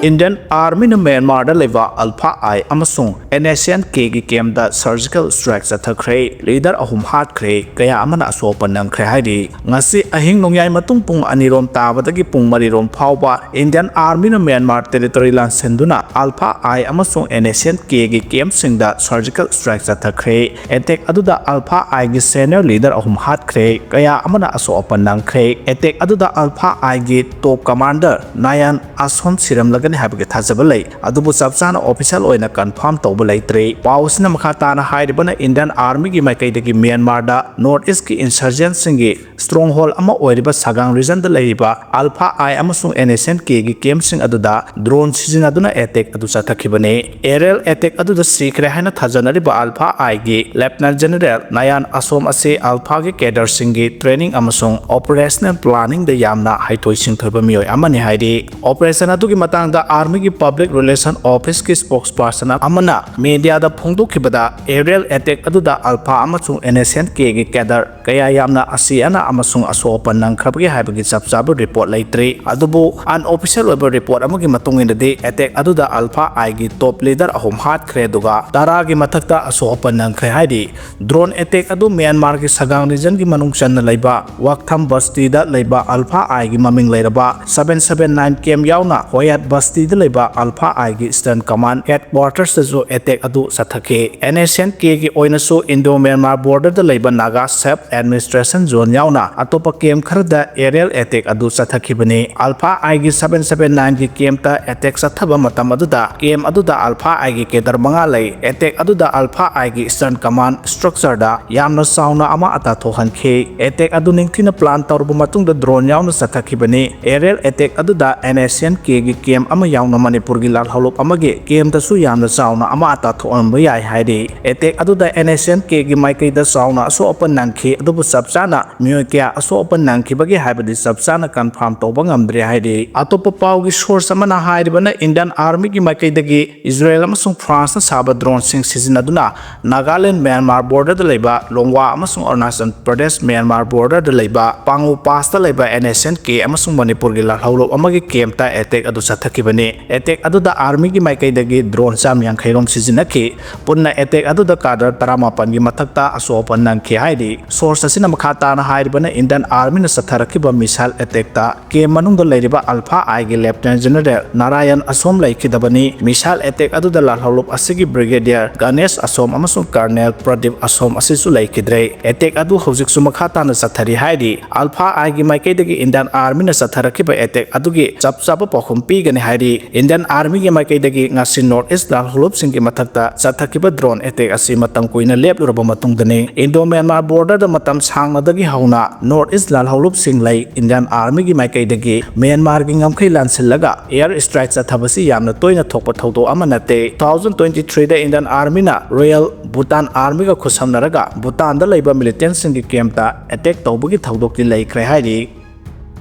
Indian Army na Myanmar da leva Alpha I amasung NSN K gi kem da surgical strike zathakre leader ahum hat kre kaya amana asopan nang kre haidi ngasi ahing nongyai matung pung anirom tabadagi pung marirom phawba Indian Army na Myanmar territory lan senduna Alpha I amasung NSN K gi kem singda surgical strike zathakre attack aduda Alpha I gi senior leader ahum hat kre kaya amana asopan nang kre attack aduda Alpha I gi top commander Nayan Ason Siram lagan habge thazabale adubu sabsana official oina confirm tawba leitre pawsina makhatana hairibana Indian Army gi maikai dagi Myanmar da North East ki insurgents singi stronghold ama oiriba sagang region da leiba Alpha I amasung NSN K gi camp sing aduda drone sizinaduna attack adu sathakibane aerial attack aduda sikre haina thajanariba Alpha I gi Lieutenant General Nayan Asom ase Alpha gi cadre singi training amasung operational planning da yamna haitoi singthoba mioi amani haidi operation adu gi matang da Army ki Public Relation Office ki spokesperson amana media da phongdokhibada aerial attack aduda Alpha amasung NSN K gi cadre kaya yamna asiana amasung asopan nang khrabgi haibagi chapchabu report leitre adubu unofficial over report amagi matungin de attack aduda Alpha I gi top leader ahum hat khre duga tara gi mathakta asopan nang khre haidi drone attack adu Myanmar ki sagang region gi manung chan leiba waktham basti da leiba Alpha I gi maming leiraba 779 kem yauna hoyat basti da leiba Alpha I gi Eastern Command headquarters da zo attack adu sathake NSN K gi oina so Indo-Myanmar border da leiba Naga Self Administration Zone yauna atopa kem kharda aerial attack adu sathakibani Alpha I gi 779 gi kem ta attack sathaba matam aduda kem aduda Alpha I gi kedar manga lei attack aduda Alpha I gi Eastern Command structure da yamna sauna ama ata thohan khe attack adu ningthina plan tawrbu matung da drone yauna sathakibani aerial attack aduda NSN K gi kem ama yauna Manipur gi lalhoulup amagi kem da su yamna sauna ama ata thohan bayai haidi attack aduda NSN K gi maikai da sauna so open nangkhi adubu sabsana mioy kya aso open nangkhi bagi haibadi sabsana confirm tawba ngamdre haidi atopa paw gi source amana hairibana Indian Army gi maikai dagi Israel amasung France na saba drone sing sizinaduna Nagaland Myanmar border da leiba Longwa amasung Arunachal Pradesh Myanmar border da leiba Pangu Pass da leiba NSN K amasung Manipur gi lalhoulup amagi kem ta attack adu sathakibani attack adu da Army gi maikai dagi drone sam yang khairom sizinaki punna attack adu da kadar 18 gi mathakta aso open nangkhi haidi source asina makhata na hairibana Indian Army na satharakiba missile attack ta ke manung da leiriba Alpha I gi Lieutenant General Narayan Asom laikidabani missile attack adu da lalhoulup asigi Brigadier Ganesh Asom amasung Colonel Pradeep Asom asisu laikidre attack adu hojik su makhata na sathari haidi Alpha I gi maikai dagi Indian Army na satharakiba attack adu gi chapchapa pakhum pi gani haidi Indian Army gi maikai dagi ngasi North East lalhoulup singi mathakta sathakiba drone attack asi matam kuina lepluraba matungdani Indo-Myanmar border da matam sangna dagi hauna North East lalhoulup singlai Indian Army gi maikai dagi Myanmar gi ngamkhai lansillaga air strike sathabasi yamna toina thokpa thaudo amanate 2023 da Indian Army na Royal Bhutan Army ga khusamnaraga Bhutan da leiba militant singi camp ta attack tawbagi thaudokti laikre haidi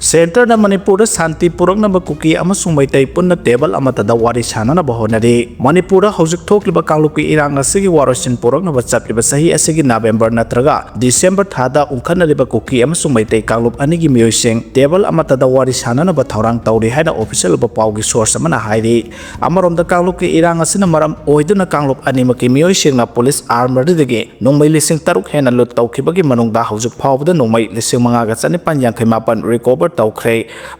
Center na Manipur da Santi Puraknaba Kuki amasung meitei punna table amata da wari sananaba honari Manipur da hojik thokliba kangluki irang asigi warosin puraknaba chapliba sahi asigi November natraga December thada ungkhanariba Kuki amasung meitei kanglup anigi mioising table amata da wari sananaba thaurang tawri haina official ba pawgi source amana hairi amarom da kangluki irang asina maram oiduna kanglup animaki mioising na police armory dagi nongmai lising taruk hena lut tawkhibagi manung da hojik phawda nongmai lising manga ga chani panjangkhai mapan recover tawkhre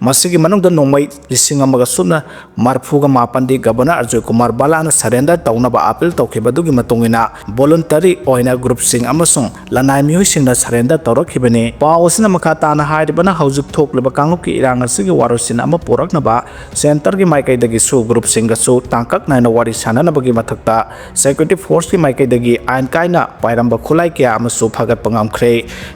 masigi manungda nongmai lising amaga sumna marfuga mapandi Governor Arjoy Kumar Balana surrender tawnaba appeal tawkhibadugi matungina voluntary oina group sing amasung lanai mioi singna surrender tawrakhibani pawsina makhata na hairibana hojik thokliba kangluki irang asigi warosin ama puraknaba center gi maikai dagi su group singa su tangkak naina wari sananabagi mathakta security force gi maikai dagi ain kaina pairamba khulai kya amasu phagat pangamkhre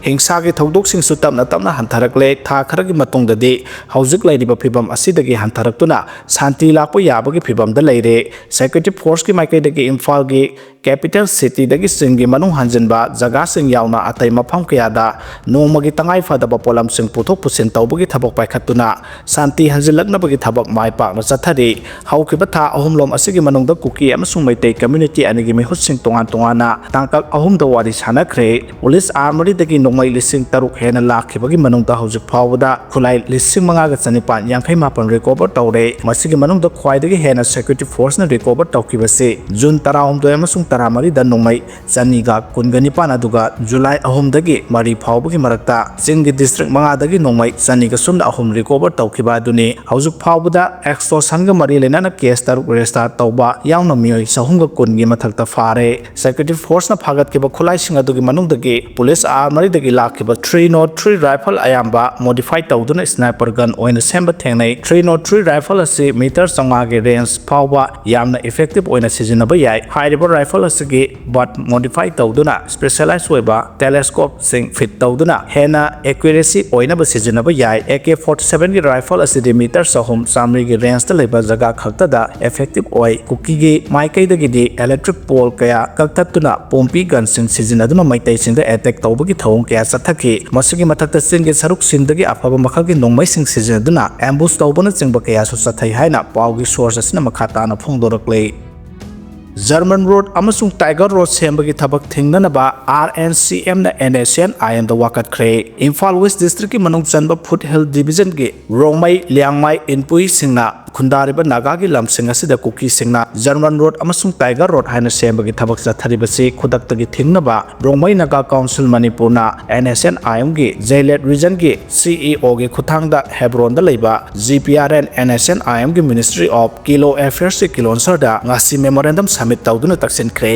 hingsa gi thodok sing su tamna tamna hantarakle tha kharagi matungdadi hojik lairiba phibam asidagi hantaraktuna santi lakpa yabagi phibam da leire security force ki maikai dagi Imphal gi capital city dagi singi manung hanjinba jaga sing yauna atai mafam kayada nongmagi tangai fadaba polam sing puthok pusin tawbagi thabak paikhatuna santi hanjilaknabagi thabak mai pakna chathari haukiba tha ahumlom asigi manungda Kuki amasung meitei community anigi mihut sing tongan tongana tangkak ahumda wari sanakre police armory dagi nongmai lising taruk hena lakhibagi manungda hojik phawda khulai lising mangaga chanipan yankhai mapan recover tawre masigi manungda khwaidagi hena security force na recover tawkibase June 13 amasung 13 da nongmai chaniga kunganipan aduga July 3 dagi mari phawbagi marakta Chingi district mangadagi nongmai chaniga sumda ahum recover tawkiba aduni hojik phawda extortion ga mari lenana case taruk register tawba yauna mioi sahunga kungi mathakta phare security force na phagat kiba khulai sing adugi manungdagi police armory dagi lakhiba 303 rifle ayamba modified tawduna sniper gun oina semba thengnai 303 rifle ase meter sanga ge range phawba yamna effective oina sijinaba yai hairiba rifle asigi but modified tawduna specialized oiba telescope sing fit tawduna hena accuracy oina ba sijinaba yai AK47 gi rifle asidi meter sahum samri gi range ta leba jaga khakta da effective oi Kuki gi maikai dagi di electric pole kaya kaktatuna pompi gun sing sijinaduna maitai sing da attack tawbagi thawung kaya sathaki masigi mathakta sing gi saruk sindagi afaba makhagi nongmai sing sijinaduna ambush tawbana chingba kaya su sathai haina pawgi source asina makhata na phongdoraklei German Road amasung Tiger Road sembagi thabak thingnanaba RNCM na NSN IM da wakat khre Imphal West District ki manung chanba Foothill Division gi Rongmai Liangmai Inpui singna khundariba naga gi lamsing asida Kuki singna German Road amasung Tiger Road haina sembagi thabak chatharibasi khudaktagi thingnaba Rongmai Naga Council Manipur na NSN IM gi Jailet region gi CEO gi khuthangda Hebron da leiba GPRN NSN IM gi Ministry of Kilo Affairs ki kilonsar da ngasi memorandum Summit tawduna taksin kre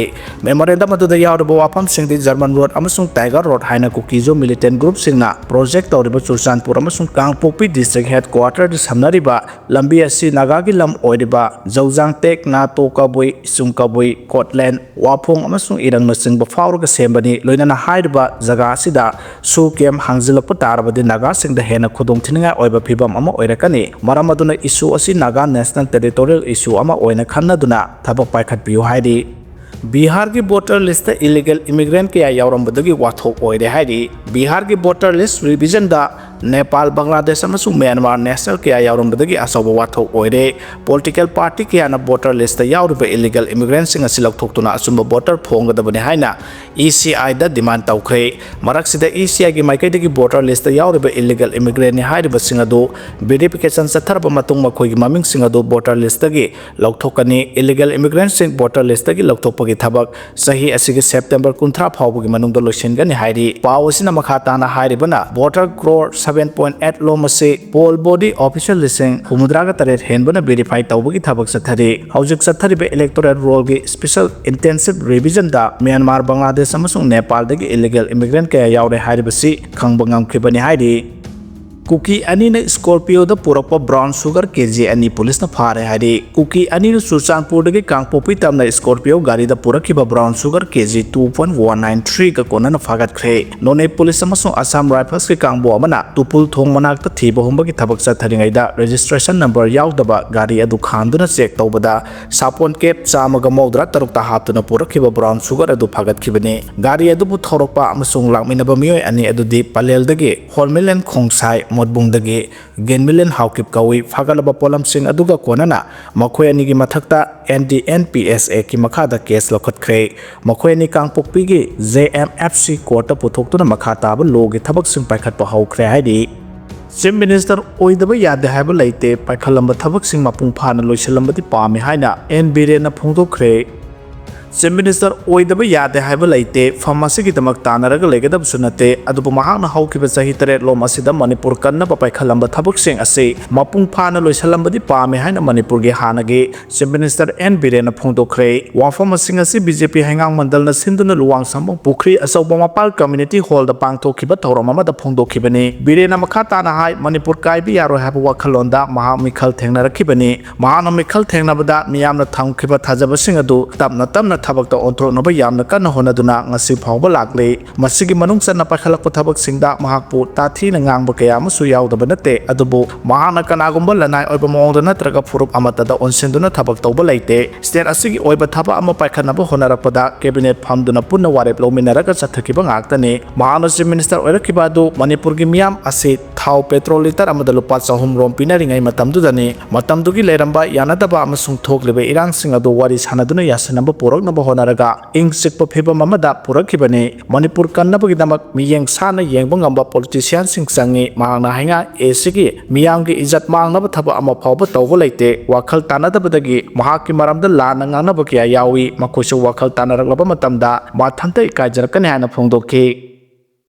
memorandum aduda yawraba wafam singdi German Road amasung Tiger Road haina Kukizo militant group singna project tawriba Churchanpur amasung Kangpokpi district headquarter di samnariba lambi asi nagagi lam oiriba Jaujang Tek na Tokabui Sungkabui Kotland Wapong amasung irang nasingba fawraga sembani loinana hairiba jaga asida su kem hangjilakpa tarabadi naga singda hena khudong thininga oiba phibam ama oirakani maram aduna issue asi Naga National Territorial issue ama oina khannaduna thabak paikhat Haidi Bihar ki voter list illegal immigrant kaya yaurambadagi wathok oire haidi Bihar ki voter list revision da Nepal Bangladesh amasung Myanmar national kaya yaurambadagi asawa wathok oire political party kaya na voter list yauriba illegal immigrant singa silak thoktuna asumba voter phonggadabani haina ECI da demand tawkhre maraksida ECI gi maikai voter list yauriba illegal immigrant ni hairiba singadu verification satharba matung makhoi gi maming singadu voter list gi lokthokani illegal immigrant sing voter list gi lokthokpagi thabak sahi asigi September 13 phawbagi manungda loisingani hairi pawasina makhatana hairibana voter crore 7.8 lomase poll body official listing humudraga taret henbana verify tawbagi thabak sathari hojik sathariba electoral roll gi special intensive revision da Myanmar Bangladesh amasung Nepal dagi illegal immigrant kaya yaure hairibasi khangba ngamkhibani hairi Kuki ani na Scorpio da purakpa brown sugar kg ani police na phare hairi Kuki ani na Churchanpur dagi Kangpokpi tamna Scorpio gari da purakhiba brown sugar kg 2.193 ka kona na phagat khre none police amasung Assam Rifles ki kangbo amana tupul thong manakta thiba humbagi thabak chatharingai da registration number yaudaba gari adu khanduna check tawbada sapon cap chamaga maudra tarukta haptuna purakhiba brown sugar adu phagat khibani gari adu bu thorokpa amasung lakminaba mioi ani adu di palel dagi Hormilen Khongsai Modbungdagi Genmilen Haukip Kawi Fagalaba Polam Sing Aduga Konana Makoy Nigi Mathakta NDNPSA ki makhada case lokhat khre Makoy ni Kangpokpi gi JMFC court puthoktu makhata ba logi thabak sing paikhat pa haukhre haidi Chief Minister oidaba yade haiba leite paikhalamba thabak sing mapung phana loisalambadi pami haina NBR na phongdokkhre Chief Minister oidaba yade haiba leite pharmacy ki damak tanaraga legedab sunate adubu mahakna haukiba sahi tare lom asida Manipur kanna papai khalamba thabuk sing ase mapung phana loisalambadi pame haina Manipur ge hanage Chief Minister N Biren phongdokkhre wafam sing ase BJP hangang mandal na sinduna luwang sambong pukri asawba mapal community hall da pangthokhiba thoram ama da phongdokhibani Biren makhata na hai Manipur kaibi yaro haba wakhalonda mahamikhal thengna rakhibani mahana mikhal thengnabada miyamna thamkhiba thajaba sing adu tapna ꯄꯨꯟꯅ ꯊꯕꯛꯇ ꯑꯣꯟꯊꯣꯛꯅꯕ ꯌꯥꯝꯅ ꯀꯟꯅ ꯍꯣꯠꯅꯗꯨꯅ ꯉꯁꯤ ꯐꯥꯎꯕ ꯂꯥꯛꯂꯤ ꯃꯁꯤꯒꯤ ꯃꯅꯨꯡ ꯆꯟꯅ ꯄꯥꯏꯈꯠꯂꯛꯄ ꯊꯕꯛꯁꯤꯡꯗ ꯃꯍꯥꯛꯄꯨ ꯇꯥꯊꯤꯅ ꯉꯥꯡꯕ ꯀꯌꯥ ꯑꯃꯁꯨ ꯌꯥꯎꯗꯕ ꯅꯠꯇꯦ ꯑꯗꯨꯕꯨ ꯃꯍꯥꯛꯅ ꯀꯅꯥꯒꯨꯝꯕ ꯂꯅꯥꯏ ꯑꯣꯏꯕ ꯃꯑꯣꯡꯗ ꯅꯠꯇ꯭ꯔꯒ ꯐꯨꯔꯨꯞ ꯑꯃꯠꯇꯗ ꯑꯣꯟꯁꯤꯟꯗꯨꯅ ꯊꯕꯛ ꯇꯧꯕ ꯂꯩꯇꯦ ꯁ꯭ꯇꯦꯠ ꯑꯁꯤꯒꯤ ꯑꯣꯏꯕ ꯊꯕꯛ ꯑꯃ ꯄꯥꯏꯈꯠꯅꯕ ꯍꯣꯠꯅꯔꯛꯄꯗ ꯀꯦꯕꯤꯅꯦꯠ ꯐꯝꯗꯨꯅ ꯄꯨꯟꯅ ꯋꯥꯔꯦꯞ ꯂꯧꯃꯤꯟꯅꯔꯒ ꯆꯠꯊꯈꯤꯕ ꯉꯥꯛꯇꯅꯤ ꯃꯍꯥꯛꯅ ꯆꯤꯐ ꯃꯤꯅꯤꯁꯇꯔ ꯑꯣꯏꯔꯛꯈꯤꯕ ꯑꯗꯨ ꯃꯅꯤꯄꯨꯔꯒꯤ ꯃꯤꯌꯥꯝ ꯑꯁꯤ ꯊꯥꯎ ꯄꯦꯇ꯭ꯔꯣꯜ ꯂꯤꯇꯔ ꯑꯃꯗ ꯂꯨꯄꯥ 200 ꯔꯣꯝ ꯄꯤꯅꯔꯤꯉꯩ ꯃꯇꯝꯗꯨꯗꯅꯤ ꯃꯇꯝꯗꯨꯒꯤ ꯂꯩꯔꯝꯕ ꯌꯥꯅꯗꯕ ꯑꯃꯁꯨꯡ ꯊꯣꯛꯂꯤꯕ ꯏꯔꯥꯡꯁꯤꯡ ꯑꯗꯨ ꯋꯥꯔꯤ ꯁꯥꯅꯗꯨꯅ ꯌꯥꯁꯤꯟꯅꯕ ꯄꯨꯔꯛꯅꯕ ꯍꯣꯠꯅꯔꯒ ꯏꯪ ꯆꯤꯛꯄ ꯐꯤꯕꯝ ꯑꯃꯗ ꯄꯨꯔꯛꯈꯤꯕꯅꯤ ꯃꯅꯤꯄꯨꯔ ꯀꯟꯅꯕꯒꯤꯗꯃꯛ ꯃꯤꯠꯌꯦꯡ ꯁꯥꯅ ꯌꯦꯡꯕ ꯉꯝꯕ ꯄꯣꯂꯤꯇꯤꯁꯤꯌꯥꯟꯁꯤꯡ ꯆꯪꯉꯤ ꯃꯍꯥꯛꯅ ꯍꯥꯏꯉꯥꯛꯑꯦꯁꯤꯒꯤ ꯃꯤꯌꯥꯝꯒꯤ ꯏꯖꯠ ꯃꯥꯡꯅꯕ ꯊꯕꯛ ꯑꯃ ꯐꯥꯎꯕ ꯇꯧꯕ ꯂꯩꯇꯦ ꯋꯥꯈꯜ ꯇꯥꯅꯗꯕꯗꯒꯤ ꯃꯍꯥꯛꯀꯤ ꯃꯔꯝꯗ ꯂꯥꯟꯅ ꯉꯥꯡꯅꯕ ꯀꯌꯥ ꯌꯥꯎꯏ ꯃꯈꯣꯏꯁꯨ ꯋꯥꯈꯜ ꯇꯥꯅꯔꯛꯂꯕ ꯃꯇꯝꯗ ꯃꯊꯟꯇ ꯏꯀꯥꯏꯖꯔꯛꯀꯅꯤ ꯍꯥꯏꯅ ꯐꯣꯡꯗꯣꯛꯈꯤ